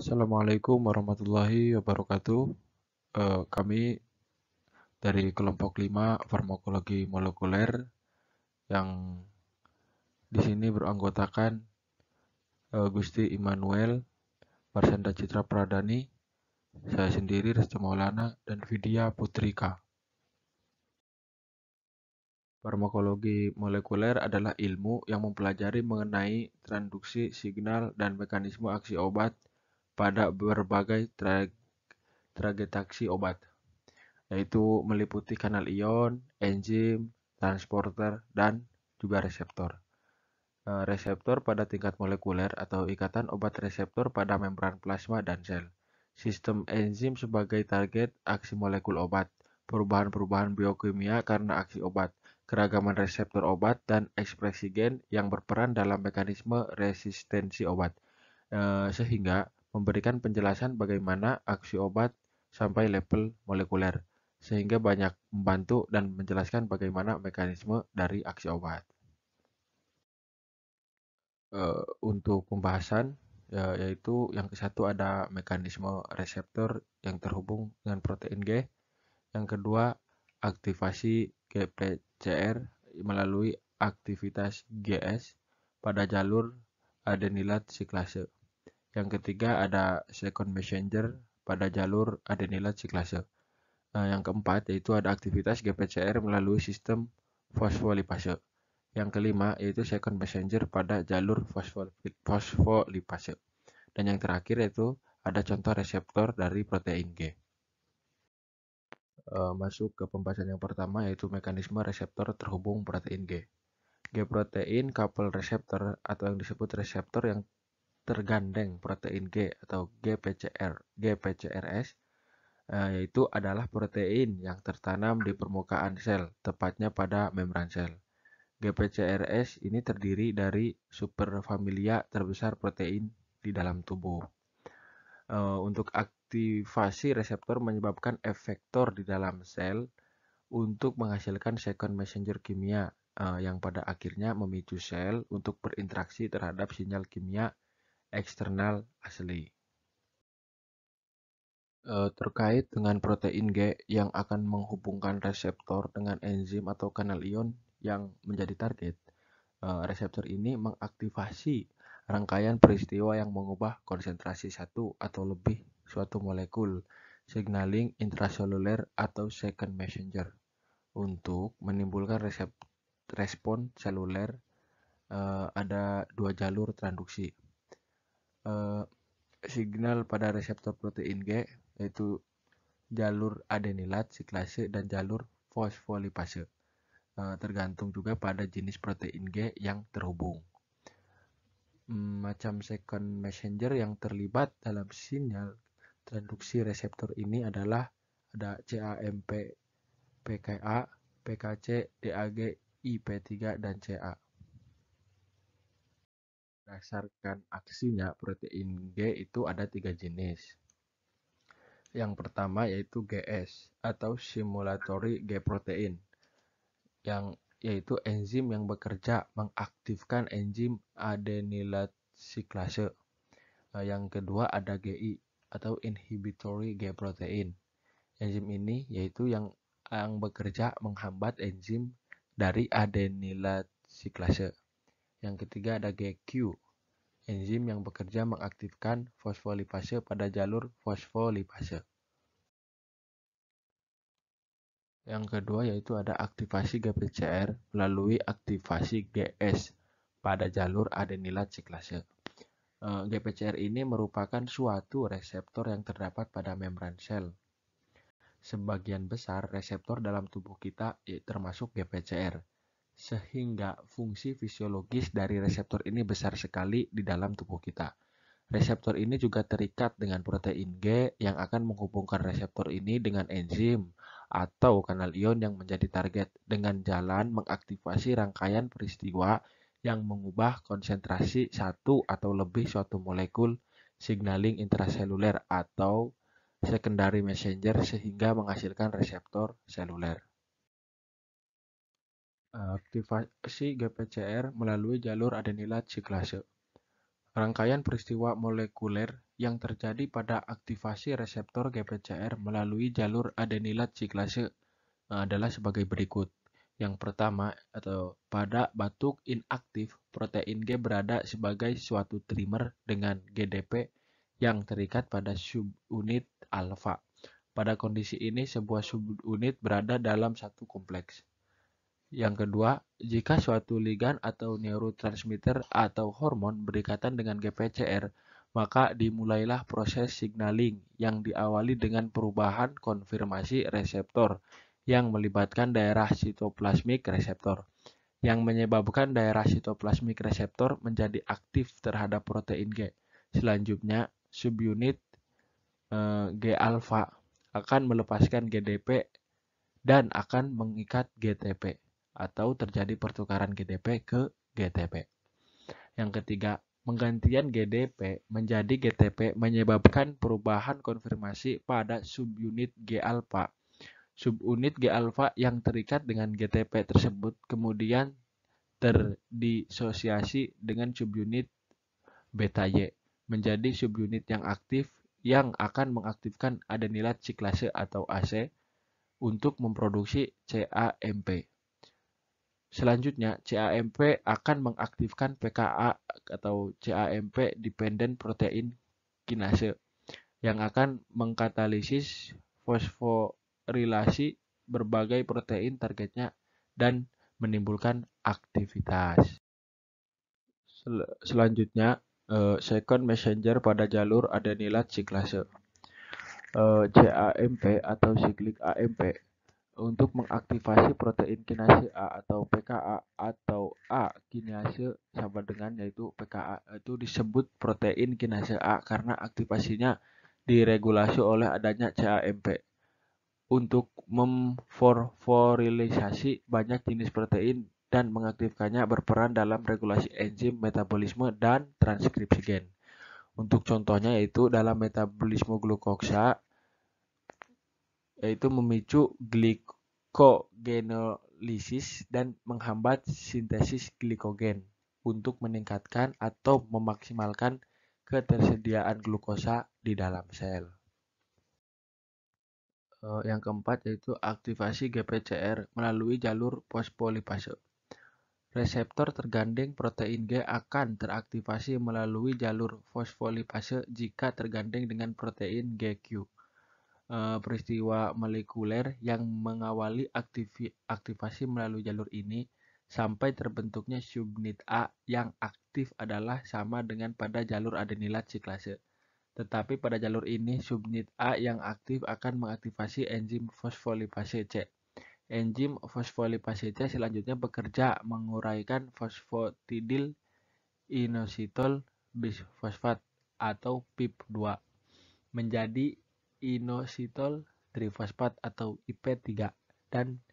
Assalamualaikum warahmatullahi wabarakatuh. Kami dari kelompok 5 farmakologi molekuler yang di sini beranggotakan Gusti Immanuel, Marsanda Citra Pradani, saya sendiri Resta Maulana, dan Vidya Putrika. Farmakologi molekuler adalah ilmu yang mempelajari mengenai transduksi signal dan mekanisme aksi obat pada berbagai tragetaksi obat, yaitu meliputi kanal ion, enzim, transporter, dan juga reseptor. Reseptor pada tingkat molekuler atau ikatan obat reseptor pada membran plasma dan sel. Sistem enzim sebagai target aksi molekul obat. Perubahan-perubahan biokimia karena aksi obat. Keragaman reseptor obat dan ekspresi gen yang berperan dalam mekanisme resistensi obat. Sehingga memberikan penjelasan bagaimana aksi obat sampai level molekuler, sehingga banyak membantu dan menjelaskan bagaimana mekanisme dari aksi obat. Untuk pembahasan, yaitu yang ke-1 ada mekanisme reseptor yang terhubung dengan protein G, yang kedua aktivasi GPCR melalui aktivitas GS pada jalur adenilat siklase. Yang ketiga ada second messenger pada jalur adenilat siklase. Yang keempat yaitu ada aktivitas GPCR melalui sistem fosfolipase. Yang kelima yaitu second messenger pada jalur fosfolipase. Dan yang terakhir yaitu ada contoh reseptor dari protein G. Masuk ke pembahasan yang pertama yaitu mekanisme reseptor terhubung protein G. G-protein couple receptor atau yang disebut reseptor yang tergandeng protein G atau GPCRS, yaitu adalah protein yang tertanam di permukaan sel, tepatnya pada membran sel. GPCRS ini terdiri dari superfamilia terbesar protein di dalam tubuh. Untuk aktivasi reseptor menyebabkan efektor di dalam sel untuk menghasilkan second messenger kimia yang pada akhirnya memicu sel untuk berinteraksi terhadap sinyal kimia eksternal asli. Terkait dengan protein G yang akan menghubungkan reseptor dengan enzim atau kanal ion yang menjadi target, reseptor ini mengaktifasi rangkaian peristiwa yang mengubah konsentrasi satu atau lebih suatu molekul signaling intraseluler atau second messenger untuk menimbulkan respon seluler. Ada dua jalur transduksi. Signal pada reseptor protein G yaitu jalur adenilat siklase dan jalur fosfolipase, tergantung juga pada jenis protein G yang terhubung. Macam second messenger yang terlibat dalam sinyal transduksi reseptor ini adalah ada CAMP, PKA, PKC, DAG, IP3, dan CA. Berdasarkan aksinya, protein G itu ada 3 jenis. Yang pertama yaitu GS atau Stimulatory G Protein, yang yaitu enzim yang bekerja mengaktifkan enzim adenilat siklase. Yang kedua ada GI atau Inhibitory G Protein. Enzim ini yaitu yang bekerja menghambat enzim dari adenilat siklase. Yang ketiga ada GQ, enzim yang bekerja mengaktifkan fosfolipase pada jalur fosfolipase. Yang kedua yaitu ada aktivasi GPCR melalui aktivasi GS pada jalur adenilat siklase. GPCR ini merupakan suatu reseptor yang terdapat pada membran sel. Sebagian besar reseptor dalam tubuh kita termasuk GPCR, sehingga fungsi fisiologis dari reseptor ini besar sekali di dalam tubuh kita. Reseptor ini juga terikat dengan protein G yang akan menghubungkan reseptor ini dengan enzim atau kanal ion yang menjadi target dengan jalan mengaktifasi rangkaian peristiwa yang mengubah konsentrasi satu atau lebih suatu molekul signaling intraseluler atau secondary messenger sehingga menghasilkan reseptor seluler. Aktivasi GPCR melalui jalur adenilat siklase. Rangkaian peristiwa molekuler yang terjadi pada aktivasi reseptor GPCR melalui jalur adenilat siklase adalah sebagai berikut. Yang pertama, atau pada batuk inaktif, protein G berada sebagai suatu trimer dengan GDP yang terikat pada subunit alfa. Pada kondisi ini, sebuah subunit berada dalam satu kompleks. Yang kedua, jika suatu ligan atau neurotransmitter atau hormon berikatan dengan GPCR, maka dimulailah proses signaling yang diawali dengan perubahan konfirmasi reseptor yang melibatkan daerah sitoplasmik reseptor, yang menyebabkan daerah sitoplasmik reseptor menjadi aktif terhadap protein G. Selanjutnya, subunit G-alfa akan melepaskan GDP dan akan mengikat GTP atau terjadi pertukaran GDP ke GTP. Yang ketiga, penggantian GDP menjadi GTP menyebabkan perubahan konfirmasi pada subunit G-alfa. Subunit G-alfa yang terikat dengan GTP tersebut kemudian terdisosiasi dengan subunit beta Y menjadi subunit yang aktif yang akan mengaktifkan adenilat siklase atau AC untuk memproduksi CAMP. Selanjutnya, CAMP akan mengaktifkan PKA atau CAMP Dependent Protein Kinase yang akan mengkatalisis fosforilasi berbagai protein targetnya dan menimbulkan aktivitas. Selanjutnya, second messenger pada jalur adenilat siklase. CAMP atau siklik AMP untuk mengaktifasi protein kinase A atau PKA atau A kinase sama dengan yaitu PKA itu disebut protein kinase A karena aktivasinya diregulasi oleh adanya CAMP. Untuk memfosforilisasi banyak jenis protein dan mengaktifkannya berperan dalam regulasi enzim metabolisme dan transkripsi gen. Untuk contohnya yaitu dalam metabolisme glukoksa yaitu memicu glikogenolysis dan menghambat sintesis glikogen untuk meningkatkan atau memaksimalkan ketersediaan glukosa di dalam sel. Yang keempat yaitu aktivasi GPCR melalui jalur fosfolipase. Reseptor tergandeng protein G akan teraktivasi melalui jalur fosfolipase jika tergandeng dengan protein GQ. Peristiwa molekuler yang mengawali aktivasi melalui jalur ini sampai terbentuknya subunit A yang aktif adalah sama dengan pada jalur adenilat siklase. Tetapi pada jalur ini subunit A yang aktif akan mengaktifasi enzim fosfolipase C. Enzim fosfolipase C selanjutnya bekerja menguraikan fosfatidil inositol bisfosfat atau PIP2 menjadi inositol trifosfat atau IP3 dan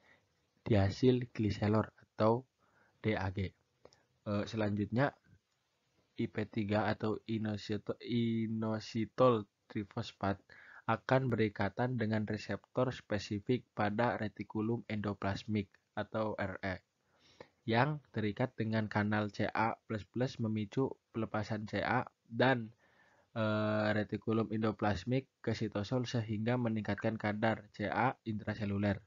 diasil gliserol atau DAG. Selanjutnya IP3 atau inositol trifosfat akan berikatan dengan reseptor spesifik pada retikulum endoplasmik atau RE yang terikat dengan kanal Ca++ memicu pelepasan Ca dan retikulum endoplasmik ke sitosol sehingga meningkatkan kadar Ca intraseluler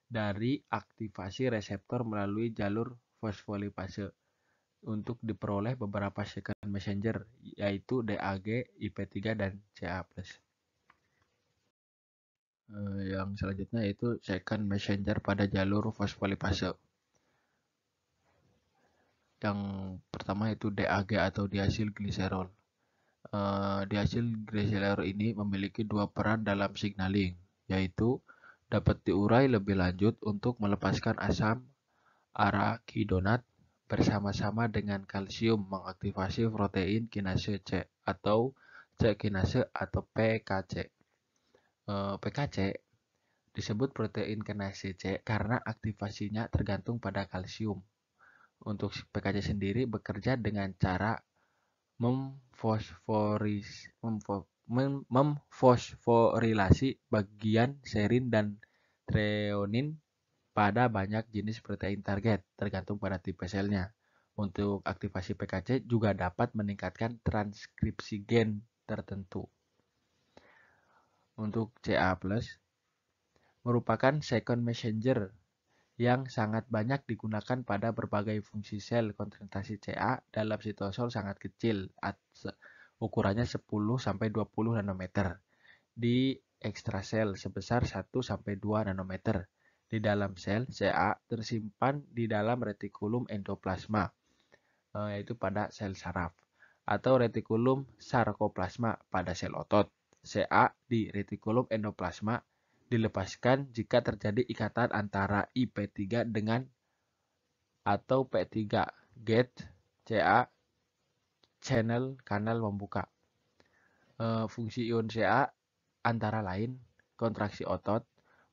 dari aktivasi reseptor melalui jalur fosfolipase untuk diperoleh beberapa second messenger yaitu DAG, IP3 dan Ca+. Yang selanjutnya yaitu second messenger pada jalur fosfolipase. Yang pertama itu DAG atau diasil gliserol. Diasil gliserol ini memiliki dua peran dalam signaling, yaitu dapat diurai lebih lanjut untuk melepaskan asam arakidonat bersama-sama dengan kalsium mengaktifasi protein kinase C atau C kinase atau PKC. PKC disebut protein kinase C karena aktivasinya tergantung pada kalsium. Untuk PKC sendiri bekerja dengan cara memfosforilasi bagian serin dan treonin pada banyak jenis protein target, tergantung pada tipe selnya. Untuk aktivasi PKC juga dapat meningkatkan transkripsi gen tertentu. Untuk Ca+, merupakan second messenger yang sangat banyak digunakan pada berbagai fungsi sel. Konsentrasi Ca dalam sitosol sangat kecil, ukurannya 10-20 nanometer. Di ekstrasel sebesar 1-2 nanometer. Di dalam sel, Ca tersimpan di dalam retikulum endoplasma, yaitu pada sel saraf, atau retikulum sarkoplasma pada sel otot. Ca di retikulum endoplasma dilepaskan jika terjadi ikatan antara IP3 dengan atau P3 gate Ca channel kanal membuka. Fungsi ion Ca antara lain kontraksi otot,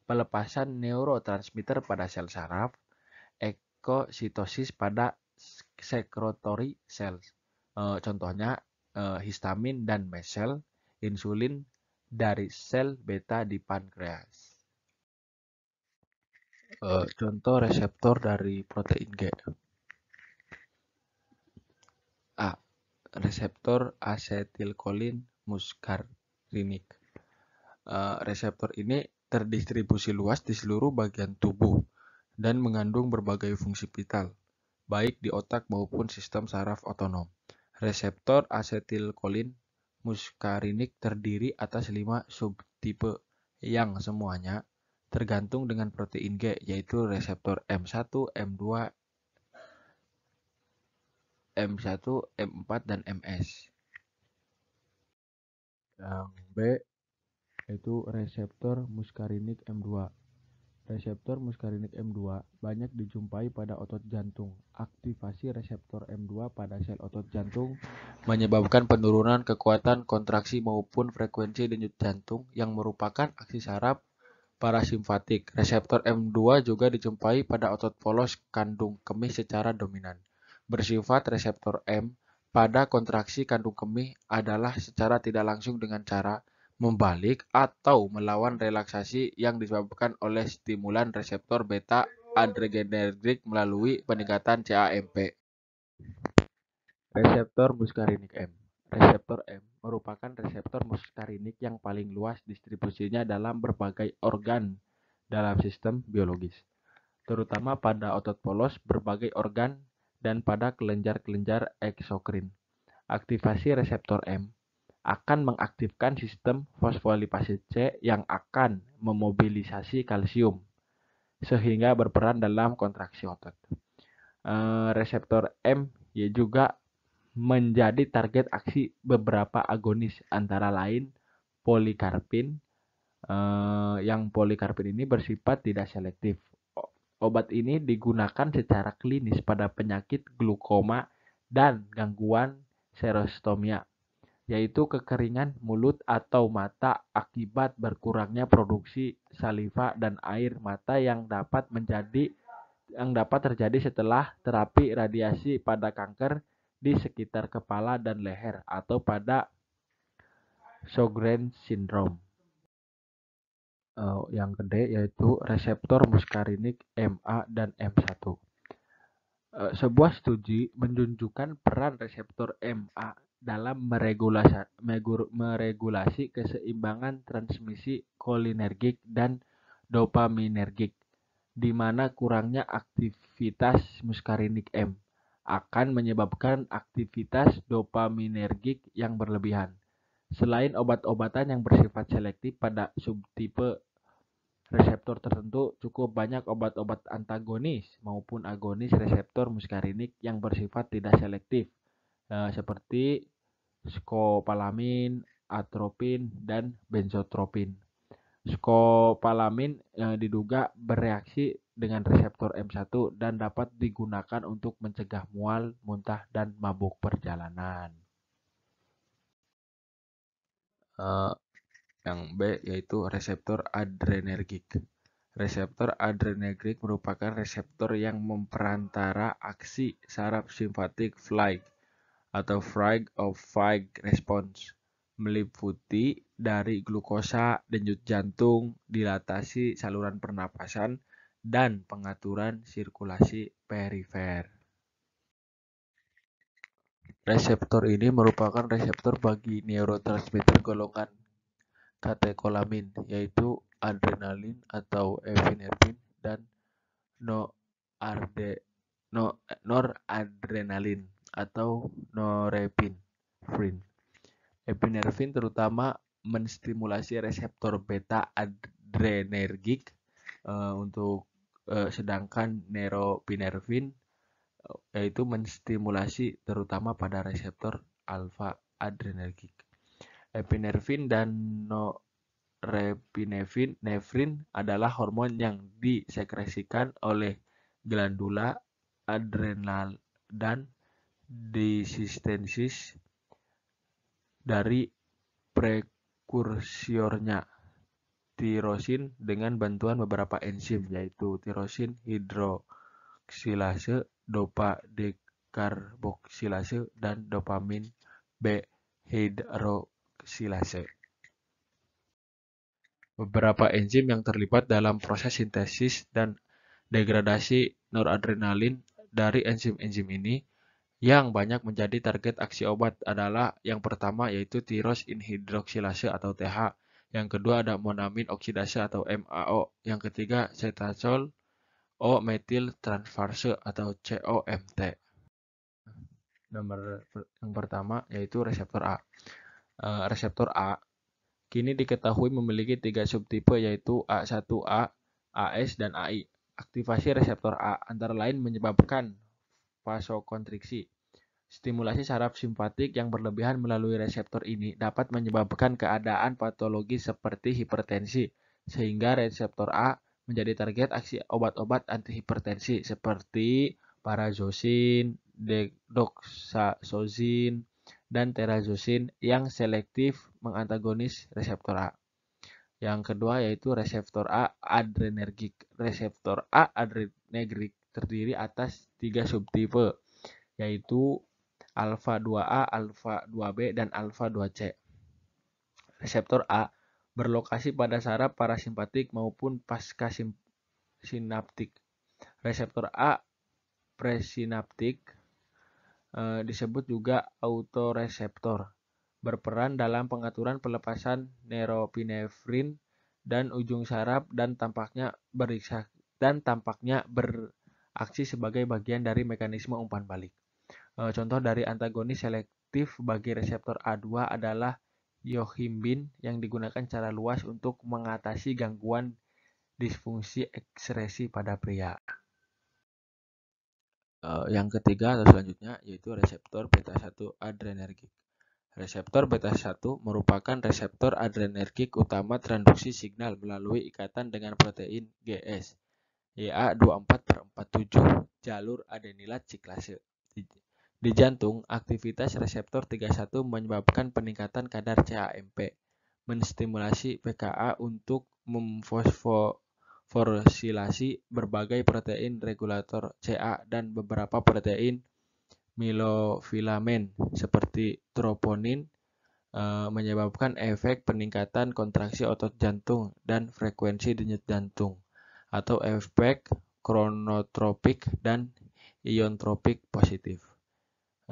pelepasan neurotransmitter pada sel saraf, ekositosis pada secretory cells. Contohnya histamin dan mast cell, insulin dari sel beta di pankreas. Contoh reseptor dari protein G. A. Reseptor asetilkolin muskarinik. Reseptor ini terdistribusi luas di seluruh bagian tubuh dan mengandung berbagai fungsi vital, baik di otak maupun sistem saraf otonom. Reseptor asetilkolin muskarinik terdiri atas 5 subtipe yang semuanya tergantung dengan protein G, yaitu reseptor M1, M2, M1, M4, dan MS. Yang B yaitu reseptor muskarinik M2. Reseptor muskarinik M2 banyak dijumpai pada otot jantung. Aktivasi reseptor M2 pada sel otot jantung menyebabkan penurunan kekuatan kontraksi maupun frekuensi denyut jantung yang merupakan aksi saraf parasimpatik. Reseptor M2 juga dijumpai pada otot polos kandung kemih secara dominan. Bersifat reseptor M pada kontraksi kandung kemih adalah secara tidak langsung dengan cara membalik atau melawan relaksasi yang disebabkan oleh stimulan reseptor beta adrenergic melalui peningkatan CAMP. Reseptor muskarinik M. Reseptor M merupakan reseptor muskarinik yang paling luas distribusinya dalam berbagai organ dalam sistem biologis, terutama pada otot polos, berbagai organ, dan pada kelenjar-kelenjar eksokrin. Aktivasi reseptor M akan mengaktifkan sistem fosfolipase C yang akan memobilisasi kalsium sehingga berperan dalam kontraksi otot. Reseptor M juga menjadi target aksi beberapa agonis, antara lain polikarpin. Yang polikarpin ini bersifat tidak selektif. Obat ini digunakan secara klinis pada penyakit glukoma dan gangguan xerostomia, yaitu kekeringan mulut atau mata akibat berkurangnya produksi saliva dan air mata yang dapat terjadi setelah terapi radiasi pada kanker di sekitar kepala dan leher atau pada Sjogren's syndrome. Yang kedua yaitu reseptor muskarinik MA dan M1. Sebuah studi menunjukkan peran reseptor MA dalam meregulasi keseimbangan transmisi kolinergik dan dopaminergik, di mana kurangnya aktivitas muskarinik M akan menyebabkan aktivitas dopaminergik yang berlebihan. Selain obat-obatan yang bersifat selektif pada subtipe reseptor tertentu, cukup banyak obat-obat antagonis maupun agonis reseptor muskarinik yang bersifat tidak selektif, seperti skopalamin, atropin, dan benzotropin. Skopalamin diduga bereaksi dengan reseptor M1 dan dapat digunakan untuk mencegah mual, muntah, dan mabuk perjalanan. Yang B yaitu reseptor adrenergik. Reseptor adrenergik merupakan reseptor yang memperantara aksi saraf simpatik flight atau fight or flight response, meliputi dari glukosa, denyut jantung, dilatasi saluran pernapasan, dan pengaturan sirkulasi perifer. Reseptor ini merupakan reseptor bagi neurotransmitter golongan katekolamin, yaitu adrenalin atau epinefrin dan noradrenalin atau norepinefrin. Epinefrin terutama menstimulasi reseptor beta adrenergik sedangkan norepinefrin yaitu menstimulasi terutama pada reseptor alfa adrenergik. Epinefrin dan norepinefrin adalah hormon yang disekresikan oleh glandula adrenal dan disintesis dari prekursornya tirosin dengan bantuan beberapa enzim, yaitu tirosin hidroksilase, dopa dekarboksilase, dan dopamin B hidroksilase. Beberapa enzim yang terlibat dalam proses sintesis dan degradasi noradrenalin dari enzim-enzim ini yang banyak menjadi target aksi obat adalah yang pertama yaitu tirosin hidroksilase atau TH, yang kedua ada monamin oksidase atau MAO, yang ketiga cetatol O-metil transferase atau COMT. Yang pertama yaitu reseptor A. Reseptor A kini diketahui memiliki 3 subtipe yaitu A1A, AS, dan AI. Aktivasi reseptor A antara lain menyebabkan vasokonstriksi. Stimulasi saraf simpatik yang berlebihan melalui reseptor ini dapat menyebabkan keadaan patologis seperti hipertensi, sehingga reseptor A menjadi target aksi obat-obat antihipertensi seperti parazosin, deoxazozin, dan terazosin yang selektif mengantagonis reseptor A. Yang kedua yaitu reseptor A adrenergik. Reseptor A adrenergik terdiri atas 3 subtipe, yaitu alfa 2A, alfa 2B, dan alfa 2C. Reseptor A berlokasi pada saraf parasimpatik maupun paskasinaptik. Reseptor A presinaptik disebut juga autoreseptor, berperan dalam pengaturan pelepasan norepinefrin dan ujung saraf dan tampaknya beraksi sebagai bagian dari mekanisme umpan balik. Contoh dari antagonis selektif bagi reseptor A2 adalah yohimbin yang digunakan secara luas untuk mengatasi gangguan disfungsi ekskresi pada pria. Yang ketiga atau selanjutnya yaitu reseptor beta-1 adrenergik. Reseptor beta-1 merupakan reseptor adrenergik utama transduksi signal melalui ikatan dengan protein GS YA24/47 jalur adenilat siklase. Di jantung, aktivitas reseptor 31 menyebabkan peningkatan kadar CAMP, menstimulasi PKA untuk memfosforilasi berbagai protein regulator CA dan beberapa protein myofilamen seperti troponin, menyebabkan efek peningkatan kontraksi otot jantung dan frekuensi denyut jantung, atau efek kronotropik dan iontropik positif.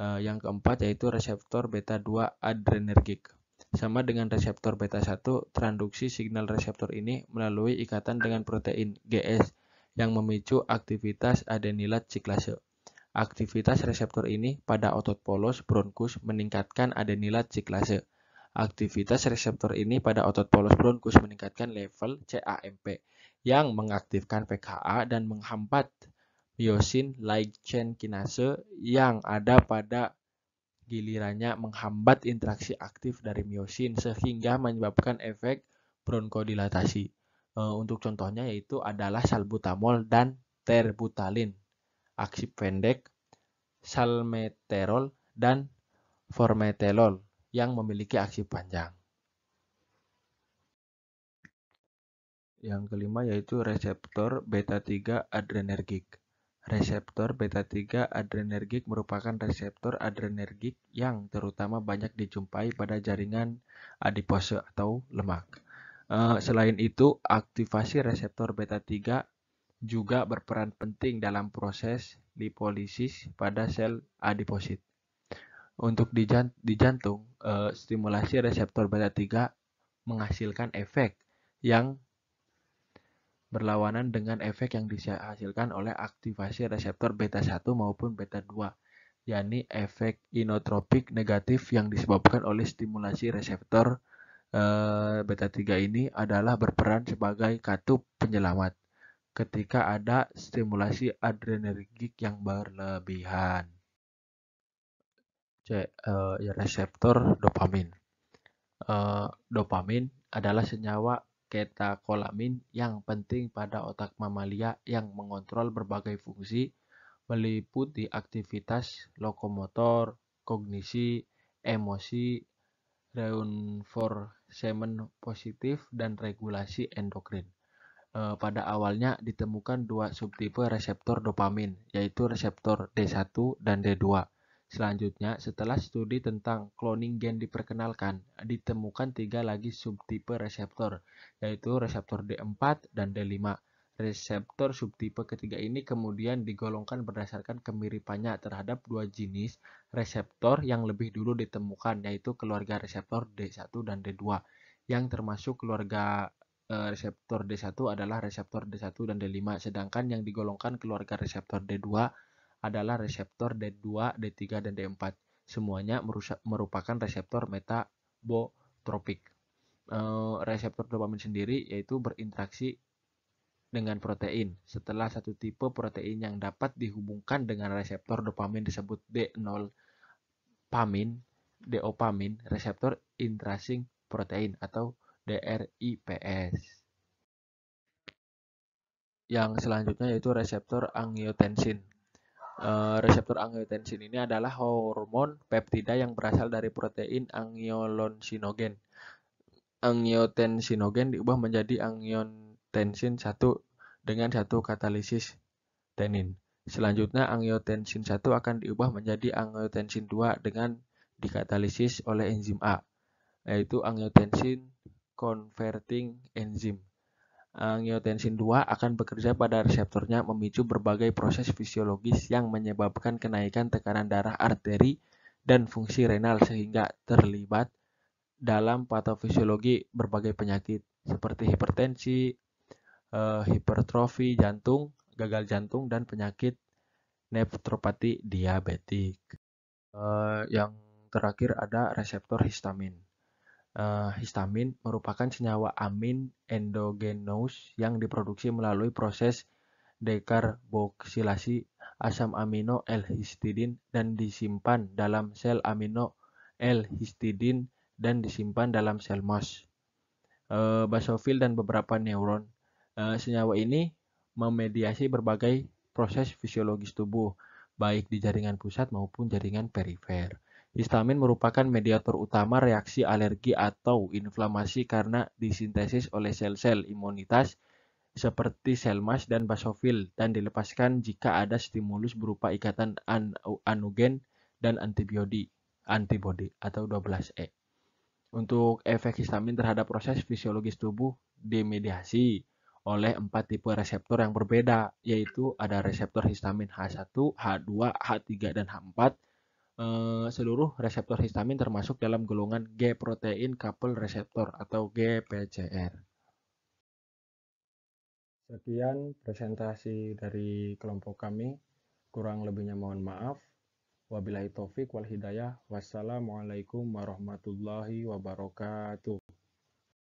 Yang keempat yaitu reseptor beta-2 adrenergik. Sama dengan reseptor beta-1, transduksi signal reseptor ini melalui ikatan dengan protein GS yang memicu aktivitas adenilat siklase. Aktivitas reseptor ini pada otot polos bronkus meningkatkan adenilat siklase. Aktivitas reseptor ini pada otot polos bronkus meningkatkan level CAMP yang mengaktifkan PKA dan menghambat myosin light chain kinase yang ada pada gilirannya menghambat interaksi aktif dari myosin sehingga menyebabkan efek bronkodilatasi. Untuk contohnya yaitu adalah salbutamol dan terbutalin, aksi pendek, salmeterol, dan formoterol yang memiliki aksi panjang. Yang kelima yaitu reseptor beta-3 adrenergik. Reseptor beta-3 adrenergik merupakan reseptor adrenergik yang terutama banyak dijumpai pada jaringan adipose atau lemak. Selain itu, aktivasi reseptor beta-3 juga berperan penting dalam proses lipolisis pada sel adiposit. Untuk di jantung, stimulasi reseptor beta 3 menghasilkan efek yang berlawanan dengan efek yang dihasilkan oleh aktivasi reseptor beta 1 maupun beta 2, yakni efek inotropik negatif yang disebabkan oleh stimulasi reseptor beta 3 ini adalah berperan sebagai katup penyelamat ketika ada stimulasi adrenergik yang berlebihan. Reseptor dopamin. Dopamin adalah senyawa katekolamin yang penting pada otak mamalia yang mengontrol berbagai fungsi meliputi aktivitas lokomotor, kognisi, emosi, reinforcement positif, dan regulasi endokrin. Pada awalnya ditemukan dua subtipe reseptor dopamin, yaitu reseptor D1 dan D2. Selanjutnya, setelah studi tentang cloning gen diperkenalkan, ditemukan 3 lagi subtipe reseptor, yaitu reseptor D4 dan D5. Reseptor subtipe ketiga ini kemudian digolongkan berdasarkan kemiripannya terhadap dua jenis reseptor yang lebih dulu ditemukan, yaitu keluarga reseptor D1 dan D2, yang termasuk keluarga reseptor D1 adalah reseptor D1 dan D5, sedangkan yang digolongkan keluarga reseptor D2 adalah reseptor D2, D3, dan D4. Semuanya merupakan reseptor metabotropik. Reseptor dopamin sendiri yaitu berinteraksi dengan protein. Setelah satu tipe protein yang dapat dihubungkan dengan reseptor dopamin disebut dopamin, reseptor intrinsic protein atau DRIPS. Yang selanjutnya yaitu reseptor angiotensin. Reseptor angiotensin ini adalah hormon peptida yang berasal dari protein angiolensinogen. Angiotensinogen diubah menjadi angiotensin 1 dengan satu katalisis tenin. Selanjutnya angiotensin 1 akan diubah menjadi angiotensin 2 dengan dikatalisis oleh enzim A, yaitu angiotensin converting enzyme. Angiotensin 2 akan bekerja pada reseptornya memicu berbagai proses fisiologis yang menyebabkan kenaikan tekanan darah arteri dan fungsi renal sehingga terlibat dalam patofisiologi berbagai penyakit seperti hipertensi, hipertrofi jantung, gagal jantung, dan penyakit nefropati diabetik. Yang terakhir ada reseptor histamin. Histamin merupakan senyawa amin endogenous yang diproduksi melalui proses dekarboksilasi asam amino L-histidin dan disimpan dalam sel amino L-histidin dan disimpan dalam sel MOS, basofil, dan beberapa neuron. Senyawa ini memediasi berbagai proses fisiologis tubuh, baik di jaringan pusat maupun jaringan perifer. Histamin merupakan mediator utama reaksi alergi atau inflamasi karena disintesis oleh sel-sel imunitas seperti sel MAS dan basofil dan dilepaskan jika ada stimulus berupa ikatan anugen dan antibodi atau 12E. Untuk efek histamin terhadap proses fisiologis tubuh dimediasi oleh 4 tipe reseptor yang berbeda, yaitu ada reseptor histamin H1, H2, H3, dan H4. Seluruh reseptor histamin termasuk dalam golongan G-protein coupled receptor atau GPCR. Sekian presentasi dari kelompok kami. Kurang lebihnya mohon maaf. Wabillahi taufik wal hidayah. Wassalamualaikum warahmatullahi wabarakatuh.